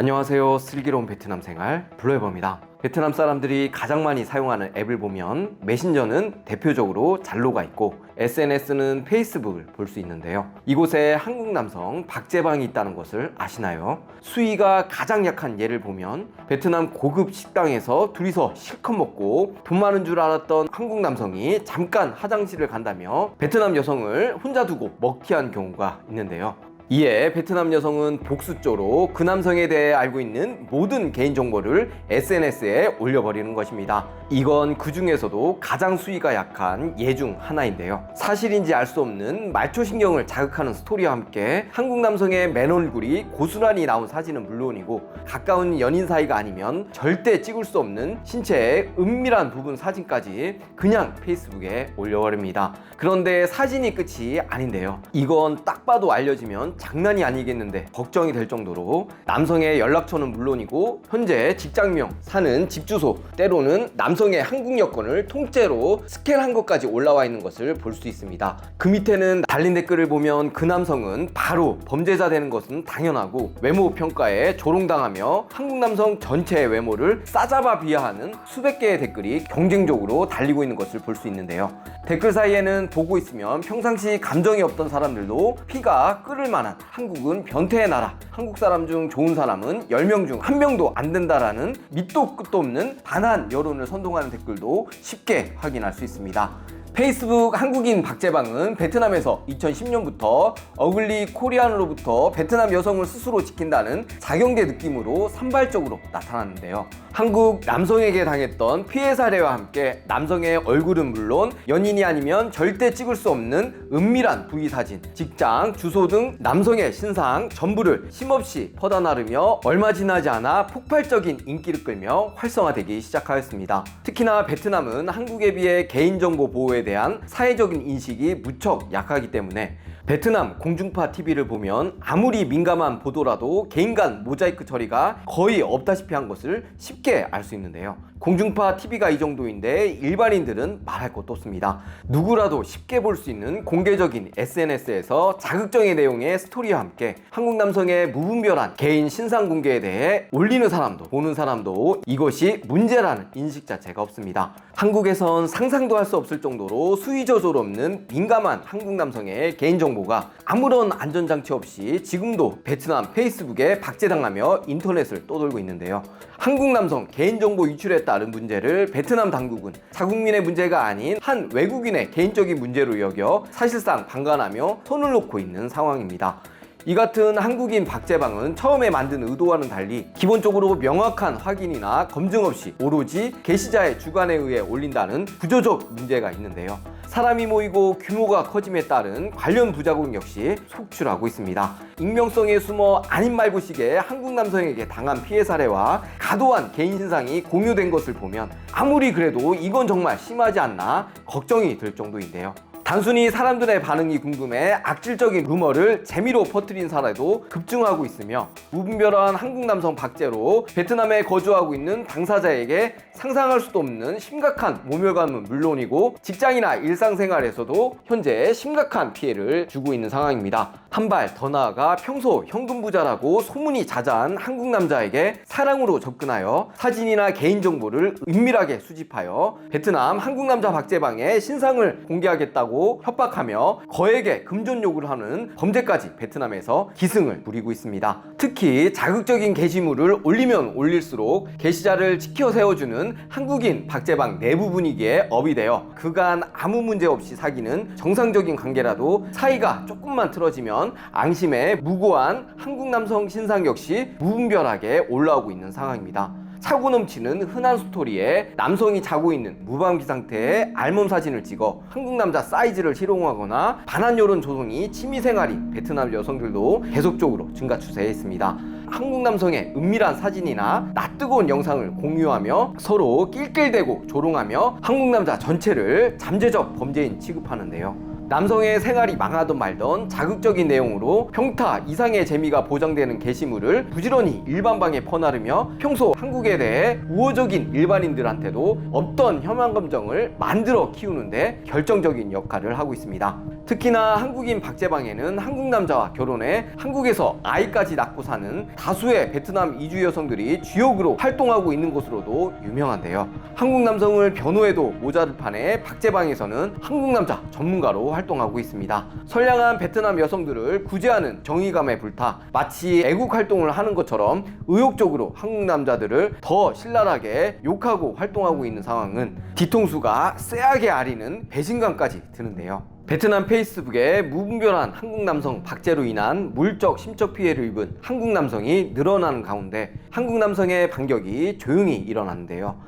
안녕하세요. 슬기로운 베트남 생활 블로에버입니다. 베트남 사람들이 가장 많이 사용하는 앱을 보면 메신저는 대표적으로 잘로가 있고 SNS는 페이스북을 볼 수 있는데요. 이곳에 한국 남성 박재방이 있다는 것을 아시나요? 수위가 가장 약한 예를 보면 베트남 고급 식당에서 둘이서 실컷 먹고 돈 많은 줄 알았던 한국 남성이 잠깐 화장실을 간다며 베트남 여성을 혼자 두고 먹튀한 경우가 있는데요. 이에 베트남 여성은 복수조로 그 남성에 대해 알고 있는 모든 개인정보를 SNS에 올려버리는 것입니다. 이건 그 중에서도 가장 수위가 약한 예 중 하나인데요. 사실인지 알 수 없는 말초신경을 자극하는 스토리와 함께 한국 남성의 맨 얼굴이 고스란히 나온 사진은 물론이고 가까운 연인 사이가 아니면 절대 찍을 수 없는 신체의 은밀한 부분 사진까지 그냥 페이스북에 올려버립니다. 그런데 사진이 끝이 아닌데요. 이건 딱 봐도 알려지면 장난이 아니겠는데 걱정이 될 정도로 남성의 연락처는 물론이고 현재 직장명, 사는 집 주소, 때로는 남성의 한국 여권을 통째로 스캔한 것까지 올라와 있는 것을 볼 수 있습니다. 그 밑에는 달린 댓글을 보면 그 남성은 바로 범죄자 되는 것은 당연하고 외모 평가에 조롱당하며 한국 남성 전체의 외모를 싸잡아 비하하는 수백 개의 댓글이 경쟁적으로 달리고 있는 것을 볼 수 있는데요. 댓글 사이에는 보고 있으면 평상시 감정이 없던 사람들도 피가 끓을 만한 한국은 변태의 나라, 한국 사람 중 좋은 사람은 10명 중 1명도 안 된다라는 밑도 끝도 없는 반한 여론을 선동하는 댓글도 쉽게 확인할 수 있습니다. 페이스북 한국인 박재방은 베트남에서 2010년부터 어글리 코리안으로부터 베트남 여성을 스스로 지킨다는 자경계 느낌으로 산발적으로 나타났는데요. 한국 남성에게 당했던 피해 사례와 함께 남성의 얼굴은 물론 연인이 아니면 절대 찍을 수 없는 은밀한 부위 사진, 직장, 주소 등 남성의 신상 전부를 힘없이 퍼다 나르며 얼마 지나지 않아 폭발적인 인기를 끌며 활성화되기 시작하였습니다. 특히나 베트남은 한국에 비해 개인정보 보호에 대한 사회적인 인식이 무척 약하기 때문에 베트남 공중파 TV를 보면 아무리 민감한 보도라도 개인 간 모자이크 처리가 거의 없다시피 한 것을 쉽게 알 수 있는데요. 공중파 TV가 이 정도인데 일반인들은 말할 것도 없습니다. 누구라도 쉽게 볼 수 있는 공개적인 SNS에서 자극적인 내용의 스토리와 함께 한국 남성의 무분별한 개인 신상 공개에 대해 올리는 사람도 보는 사람도 이것이 문제라는 인식 자체가 없습니다. 한국에선 상상도 할 수 없을 정도로 수위 저절 없는 민감한 한국 남성의 개인정보가 아무런 안전장치 없이 지금도 베트남 페이스북에 박제당하며 인터넷을 떠돌고 있는데요. 한국 남성 개인정보 유출에 따른 문제를 베트남 당국은 자국민의 문제가 아닌 한 외국인의 개인적인 문제로 여겨 사실상 방관하며 손을 놓고 있는 상황입니다. 이 같은 한국인 박재방은 처음에 만든 의도와는 달리 기본적으로 명확한 확인이나 검증 없이 오로지 게시자의 주관에 의해 올린다는 구조적 문제가 있는데요. 사람이 모이고 규모가 커짐에 따른 관련 부작용 역시 속출하고 있습니다. 익명성에 숨어 아닌 말고식의 한국 남성에게 당한 피해 사례와 과도한 개인 신상이 공유된 것을 보면 아무리 그래도 이건 정말 심하지 않나 걱정이 들 정도인데요. 단순히 사람들의 반응이 궁금해 악질적인 루머를 재미로 퍼뜨린 사례도 급증하고 있으며 무분별한 한국 남성 박제로 베트남에 거주하고 있는 당사자에게 상상할 수도 없는 심각한 모멸감은 물론이고 직장이나 일상생활에서도 현재 심각한 피해를 주고 있는 상황입니다. 한 발 더 나아가 평소 현금 부자라고 소문이 자자한 한국 남자에게 사랑으로 접근하여 사진이나 개인정보를 은밀하게 수집하여 베트남 한국 남자 박재방의 신상을 공개하겠다고 협박하며 거액의 금전 요구를 하는 범죄까지 베트남에서 기승을 부리고 있습니다. 특히 자극적인 게시물을 올리면 올릴수록 게시자를 치켜 세워주는 한국인 박재방 내부 분위기에 업이 되어 그간 아무 문제 없이 사귀는 정상적인 관계라도 사이가 조금만 틀어지면 앙심에 무고한 한국 남성 신상 역시 무분별하게 올라오고 있는 상황입니다. 차고 넘치는 흔한 스토리에 남성이 자고 있는 무방비 상태의 알몸 사진을 찍어 한국 남자 사이즈를 희롱하거나 반한 여론 조성이 취미생활인 베트남 여성들도 계속적으로 증가 추세에 있습니다. 한국 남성의 은밀한 사진이나 낯뜨거운 영상을 공유하며 서로 낄낄대고 조롱하며 한국 남자 전체를 잠재적 범죄인 취급하는데요. 남성의 생활이 망하던 말던 자극적인 내용으로 평타 이상의 재미가 보장되는 게시물을 부지런히 일반방에 퍼나르며 평소 한국에 대해 우호적인 일반인들한테도 없던 혐한 감정을 만들어 키우는데 결정적인 역할을 하고 있습니다. 특히나 한국인 박재방에는 한국 남자와 결혼해 한국에서 아이까지 낳고 사는 다수의 베트남 이주 여성들이 주역으로 활동하고 있는 것으로도 유명한데요. 한국 남성을 변호해도 모자를 판에 박재방에서는 한국 남자 전문가로 활동하고 있습니다. 선량한 베트남 여성들을 구제하는 정의감에 불타 마치 애국 활동을 하는 것처럼 의욕적으로 한국 남자들을 더 신랄하게 욕하고 활동하고 있는 상황은 뒤통수가 쎄하게 아리는 배신감까지 드는데요. 베트남 페이스북에 무분별한 한국 남성 박제로 인한 물적 심적 피해를 입은 한국 남성이 늘어나는 가운데 한국 남성의 반격이 조용히 일어났는데요.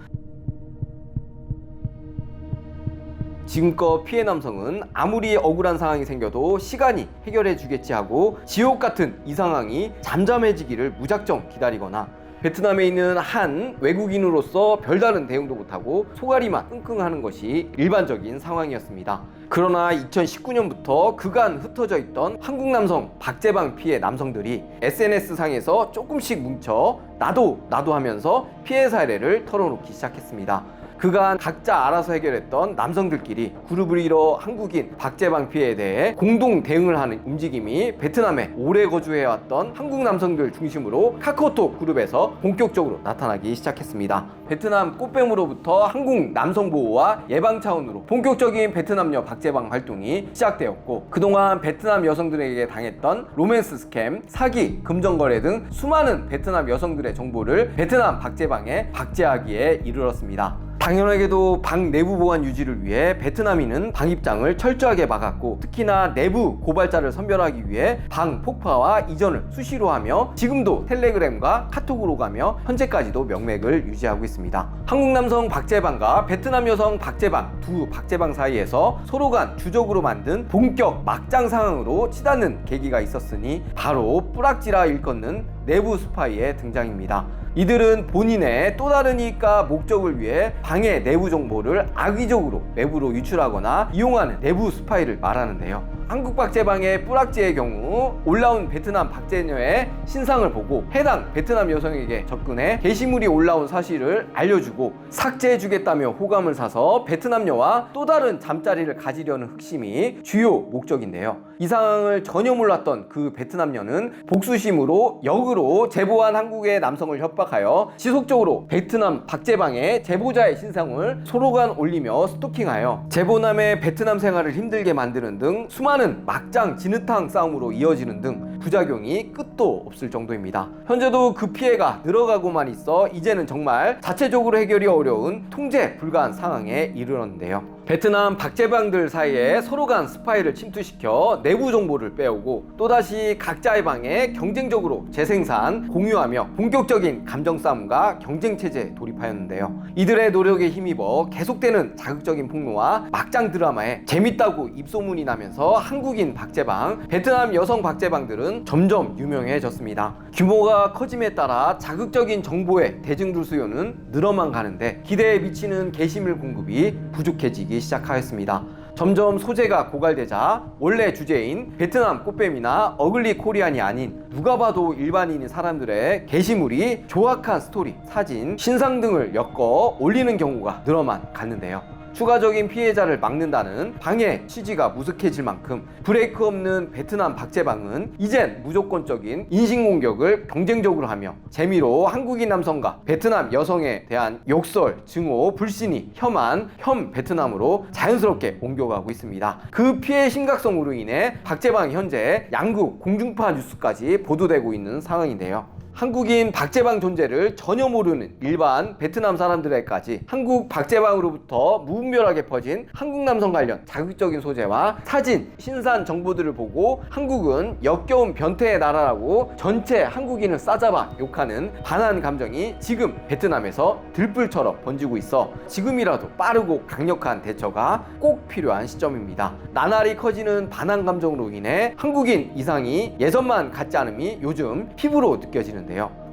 지금껏 피해 남성은 아무리 억울한 상황이 생겨도 시간이 해결해 주겠지 하고 지옥 같은 이 상황이 잠잠해지기를 무작정 기다리거나 베트남에 있는 한 외국인으로서 별다른 대응도 못하고 소가리만 끙끙하는 것이 일반적인 상황이었습니다. 그러나 2019년부터 그간 흩어져 있던 한국 남성 박재방 피해 남성들이 SNS상에서 조금씩 뭉쳐 나도 하면서 피해 사례를 털어놓기 시작했습니다. 그간 각자 알아서 해결했던 남성들끼리 그룹을 이뤄 한국인 박재방 피해에 대해 공동 대응을 하는 움직임이 베트남에 오래 거주해왔던 한국 남성들 중심으로 카카오톡 그룹에서 본격적으로 나타나기 시작했습니다. 베트남 꽃뱀으로부터 한국 남성 보호와 예방 차원으로 본격적인 베트남녀 박재방 활동이 시작되었고 그동안 베트남 여성들에게 당했던 로맨스 스캠, 사기, 금전거래 등 수많은 베트남 여성들의 정보를 베트남 박재방에 박제하기에 이르렀습니다. 당연하게도 방 내부 보안 유지를 위해 베트남인은 방 입장을 철저하게 막았고 특히나 내부 고발자를 선별하기 위해 방 폭파와 이전을 수시로 하며 지금도 텔레그램과 카톡으로 가며 현재까지도 명맥을 유지하고 있습니다. 한국 남성 박재방과 베트남 여성 박재방 두 박재방 사이에서 서로 간 주적으로 만든 본격 막장 상황으로 치닫는 계기가 있었으니 바로 뿌락지라 일컫는 내부 스파이의 등장입니다. 이들은 본인의 또 다른 이익과 목적을 위해 방의 내부 정보를 악의적으로 외부로 유출하거나 이용하는 내부 스파이를 말하는데요. 한국 박재방의 뿌락지의 경우 올라온 베트남 박재녀의 신상을 보고 해당 베트남 여성에게 접근해 게시물이 올라온 사실을 알려주고 삭제해주겠다며 호감을 사서 베트남녀와 또 다른 잠자리를 가지려는 흑심이 주요 목적인데요. 이 상황을 전혀 몰랐던 그 베트남녀는 복수심으로 역으로 제보한 한국의 남성을 협박하여 지속적으로 베트남 박재방의 제보자의 신상을 서로 간 올리며 스토킹하여 제보남의 베트남 생활을 힘들게 만드는 등 수많은 막장 진흙탕 싸움으로 이어지는 등 부작용이 끝도 없을 정도입니다. 현재도 그 피해가 늘어가고만 있어 이제는 정말 자체적으로 해결이 어려운 통제 불가한 상황에 이르렀는데요. 베트남 박재방들 사이에 서로 간 스파이를 침투시켜 내부 정보를 빼오고 또다시 각자의 방에 경쟁적으로 재생산, 공유하며 본격적인 감정 싸움과 경쟁 체제에 돌입하였는데요. 이들의 노력에 힘입어 계속되는 자극적인 폭로와 막장 드라마에 재밌다고 입소문이 나면서 한국인 박재방, 베트남 여성 박재방들은 점점 유명해졌습니다. 규모가 커짐에 따라 자극적인 정보의 대중들 수요는 늘어만 가는데 기대에 미치는 게시물 공급이 부족해지기 시작하였습니다. 점점 소재가 고갈되자 원래 주제인 베트남 꽃뱀이나 어글리 코리안이 아닌 누가 봐도 일반인인 사람들의 게시물이 조악한 스토리, 사진, 신상 등을 엮어 올리는 경우가 늘어만 갔는데요. 추가적인 피해자를 막는다는 방해 취지가 무색해질 만큼 브레이크 없는 베트남 박재방은 이젠 무조건적인 인신공격을 경쟁적으로 하며 재미로 한국인 남성과 베트남 여성에 대한 욕설, 증오, 불신이 혐한 혐 베트남으로 자연스럽게 옮겨가고 있습니다. 그 피해 심각성으로 인해 박재방 현재 양국 공중파 뉴스까지 보도되고 있는 상황인데요. 한국인 박재방 존재를 전혀 모르는 일반 베트남 사람들에까지 한국 박재방으로부터 무분별하게 퍼진 한국 남성 관련 자극적인 소재와 사진, 신상 정보들을 보고 한국은 역겨운 변태의 나라라고 전체 한국인을 싸잡아 욕하는 반한 감정이 지금 베트남에서 들불처럼 번지고 있어 지금이라도 빠르고 강력한 대처가 꼭 필요한 시점입니다. 나날이 커지는 반한 감정으로 인해 한국인 이상이 예전만 같지 않음이 요즘 피부로 느껴지는데요.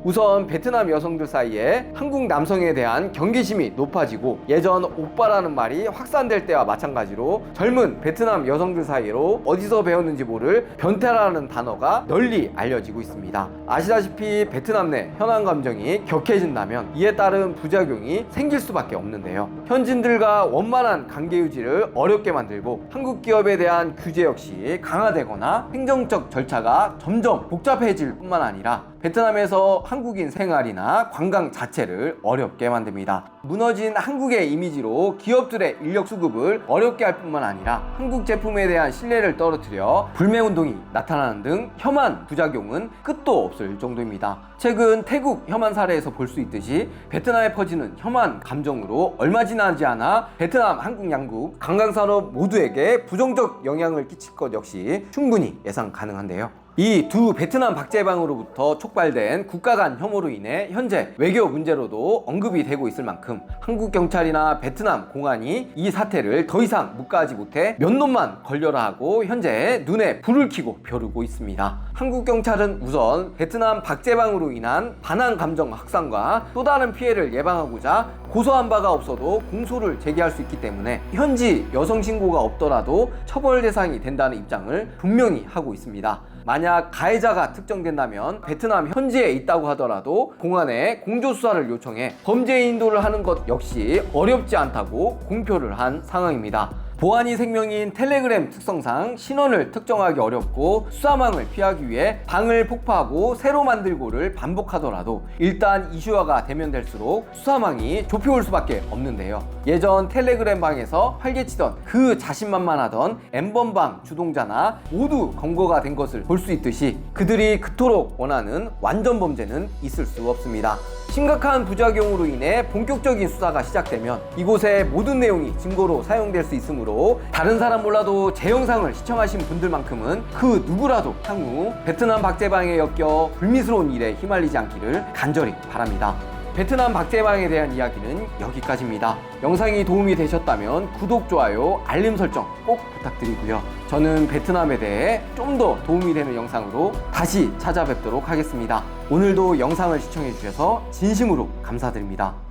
우선 베트남 여성들 사이에 한국 남성에 대한 경계심이 높아지고 예전 오빠라는 말이 확산될 때와 마찬가지로 젊은 베트남 여성들 사이로 어디서 배웠는지 모를 변태라는 단어가 널리 알려지고 있습니다. 아시다시피 베트남 내 현황 감정이 격해진다면 이에 따른 부작용이 생길 수밖에 없는데요. 현지인들과 원만한 관계 유지를 어렵게 만들고 한국 기업에 대한 규제 역시 강화되거나 행정적 절차가 점점 복잡해질 뿐만 아니라 베트남에서 한국인 생활이나 관광 자체를 어렵게 만듭니다. 무너진 한국의 이미지로 기업들의 인력 수급을 어렵게 할 뿐만 아니라 한국 제품에 대한 신뢰를 떨어뜨려 불매운동이 나타나는 등 혐한 부작용은 끝도 없을 정도입니다. 최근 태국 혐한 사례에서 볼 수 있듯이 베트남에 퍼지는 혐한 감정으로 얼마 지나지 않아 베트남, 한국 양국 관광산업 모두에게 부정적 영향을 끼칠 것 역시 충분히 예상 가능한데요. 이 두 베트남 박제방으로부터 촉발된 국가 간 혐오로 인해 현재 외교 문제로도 언급이 되고 있을 만큼 한국 경찰이나 베트남 공안이 이 사태를 더 이상 묵과하지 못해 몇 놈만 걸려라 하고 현재 눈에 불을 켜고 벼르고 있습니다. 한국 경찰은 우선 베트남 박제방으로 인한 반항 감정 확산과 또 다른 피해를 예방하고자 고소한 바가 없어도 공소를 제기할 수 있기 때문에 현지 여성 신고가 없더라도 처벌 대상이 된다는 입장을 분명히 하고 있습니다. 만약 가해자가 특정된다면 베트남 현지에 있다고 하더라도 공안에 공조수사를 요청해 범죄 인도를 하는 것 역시 어렵지 않다고 공표를 한 상황입니다. 보안이 생명인 텔레그램 특성상 신원을 특정하기 어렵고 수사망을 피하기 위해 방을 폭파하고 새로 만들고를 반복하더라도 일단 이슈화가 되면 될수록 수사망이 좁혀올 수밖에 없는데요. 예전 텔레그램 방에서 활개치던 그 자신만만하던 N번방 주동자나 모두 검거가 된 것을 볼 수 있듯이 그들이 그토록 원하는 완전 범죄는 있을 수 없습니다. 심각한 부작용으로 인해 본격적인 수사가 시작되면 이곳의 모든 내용이 증거로 사용될 수 있으므로 다른 사람 몰라도 제 영상을 시청하신 분들만큼은 그 누구라도 향후 베트남 박제방에 엮여 불미스러운 일에 휘말리지 않기를 간절히 바랍니다. 베트남 박제방에 대한 이야기는 여기까지입니다. 영상이 도움이 되셨다면 구독, 좋아요, 알림 설정 꼭 부탁드리고요. 저는 베트남에 대해 좀 더 도움이 되는 영상으로 다시 찾아뵙도록 하겠습니다. 오늘도 영상을 시청해 주셔서 진심으로 감사드립니다.